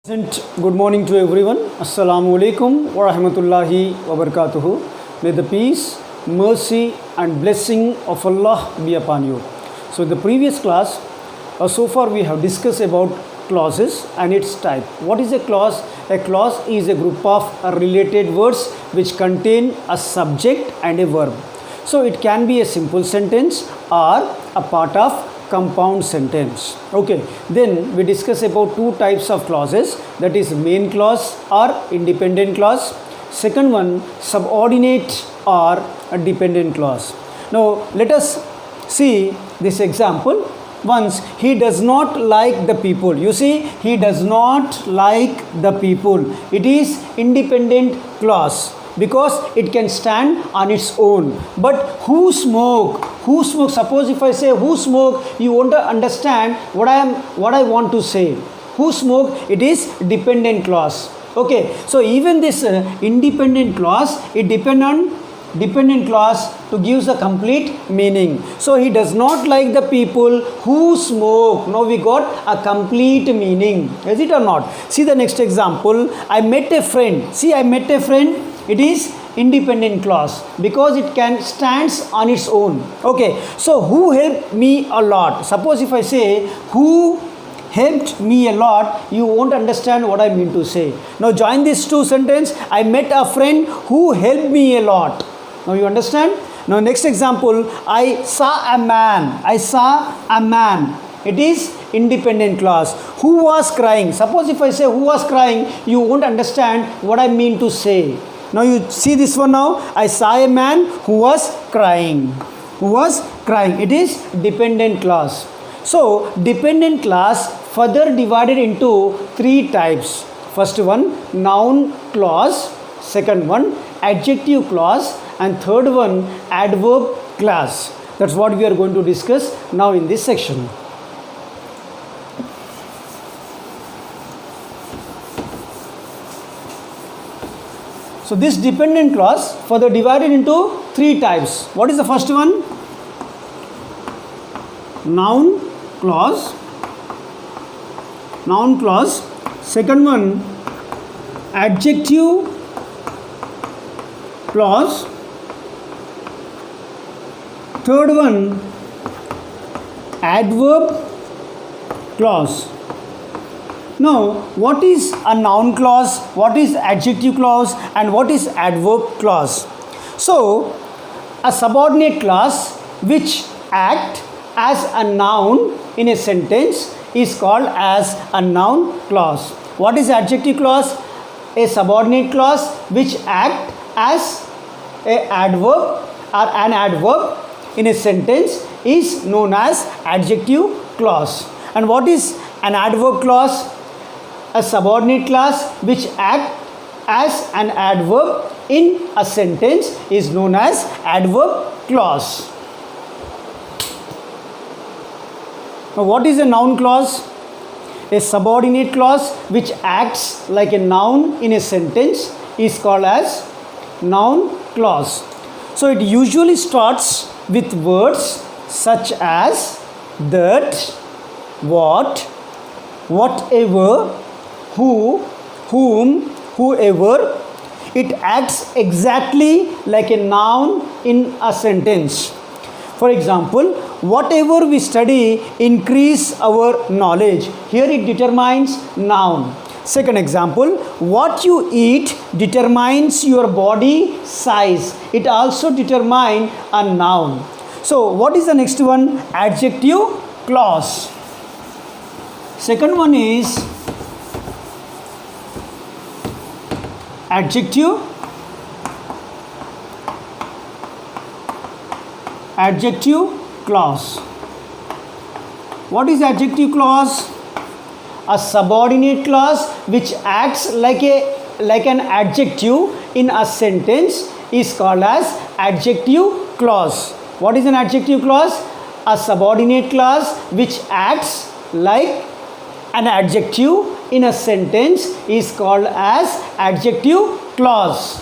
Good morning to everyone. Assalamu alaikum wa rahmatullahi wa barakatuhu. May the peace, mercy and blessing of Allah be upon you. So in the previous class, so far we have discussed about clauses and its type. What is a clause? A clause is a group of related words which contain a subject and a verb. So it can be a simple sentence or a part of compound sentence. Okay, then we discuss about two types of clauses, that is main clause or independent clause. Second one, subordinate or a dependent clause. Now let us see this example. Once, he does not like the people. You see, he does not like the people. It is independent clause because it can stand on its own. But who smoke? Suppose if I say who smoke, you won't understand what I want to say. Who smoke? It is dependent clause. Okay, so even this independent clause, it depends on dependent clause to give the complete meaning. So he does not like the people who smoke. Now we got a complete meaning. Is it or not? See the next example. I met a friend. See, I met a friend. It is independent clause because it can stands on its own. Okay, so who helped me a lot? Suppose if I say who helped me a lot, you won't understand what I mean to say. Now join these two sentences. I met a friend who helped me a lot. Now you understand? Now next example, I saw a man. I saw a man. It is independent clause. Who was crying? Suppose if I say who was crying, you won't understand what I mean to say. Now you see this one now. I saw a man who was crying. Who was crying. It is dependent clause. So dependent clause further divided into three types. First one, noun clause. Second one, adjective clause. And third one, adverb clause. That's what we are going to discuss now in this section. So this dependent clause further divided into three types. What is the first one? Noun clause. Noun clause. Second one, adjective clause. Third one, adverb clause. Now, what is a noun clause, what is adjective clause and what is adverb clause? So, a subordinate clause which act as a noun in a sentence is called as a noun clause. What is adjective clause? A subordinate clause which act as a adverb or an adverb in a sentence is known as adjective clause. And what is an adverb clause? A subordinate clause which act as an adverb in a sentence is known as adverb clause. Now what is a noun clause? A subordinate clause which acts like a noun in a sentence is called as noun clause. So it usually starts with words such as that, what, whatever, who, whom, whoever. It acts exactly like a noun in a sentence. For example, whatever we study increase our knowledge. Here it determines noun. Second example, what you eat determines your body size. It also determines a noun. So what is the next one? Adjective clause. Second one is adjective clause. What is adjective clause? A subordinate clause which acts like an adjective in a sentence is called as adjective clause. What is an adjective clause? A subordinate clause which acts like an adjective in a sentence is called as adjective clause.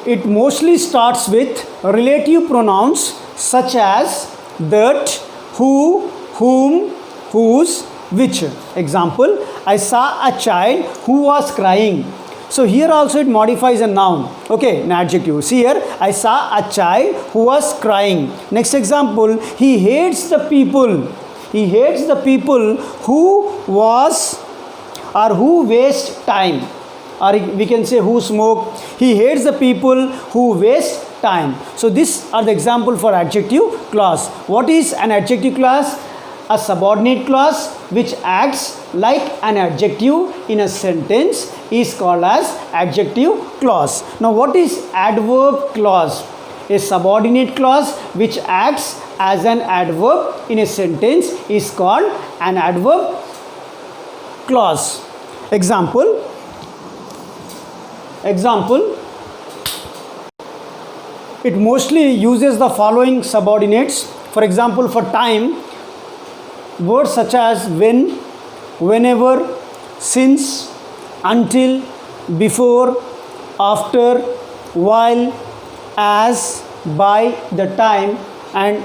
It mostly starts with relative pronouns such as that, who, whom, whose, which. Example, I saw a child who was crying. So here also it modifies a noun, okay, an adjective. See here, I saw a child who was crying. Next example, he hates the people. He hates the people who was or who waste time, or we can say who smoke. He hates the people who waste time. So these are the example for adjective clause. What is an adjective clause? A subordinate clause which acts like an adjective in a sentence is called as adjective clause. Now what is adverb clause? A subordinate clause which acts as an adverb in a sentence is called an adverb clause. Example, it mostly uses the following subordinates. For example, for time, words such as when, whenever, since, until, before, after, while, as, by, the time, and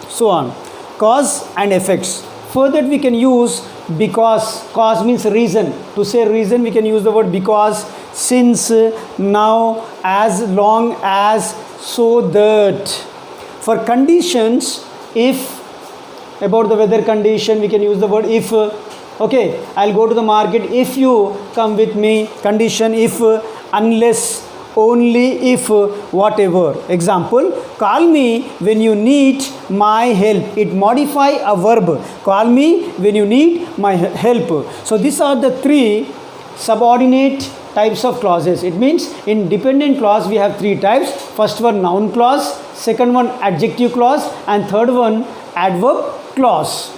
so on. Cause and effects. Further we can use because. Cause means reason. To say reason we can use the word because, since, now, as long as, so that. For conditions, if, about the weather condition we can use the word if. Okay, I'll go to the market if you come with me. Condition if, unless, only if, whatever. Example, call me when you need my help. It modify a verb. Call me when you need my help. So these are the three subordinate types of clauses. It means in dependent clause we have three types. First one noun clause, second one adjective clause, and third one adverb clause.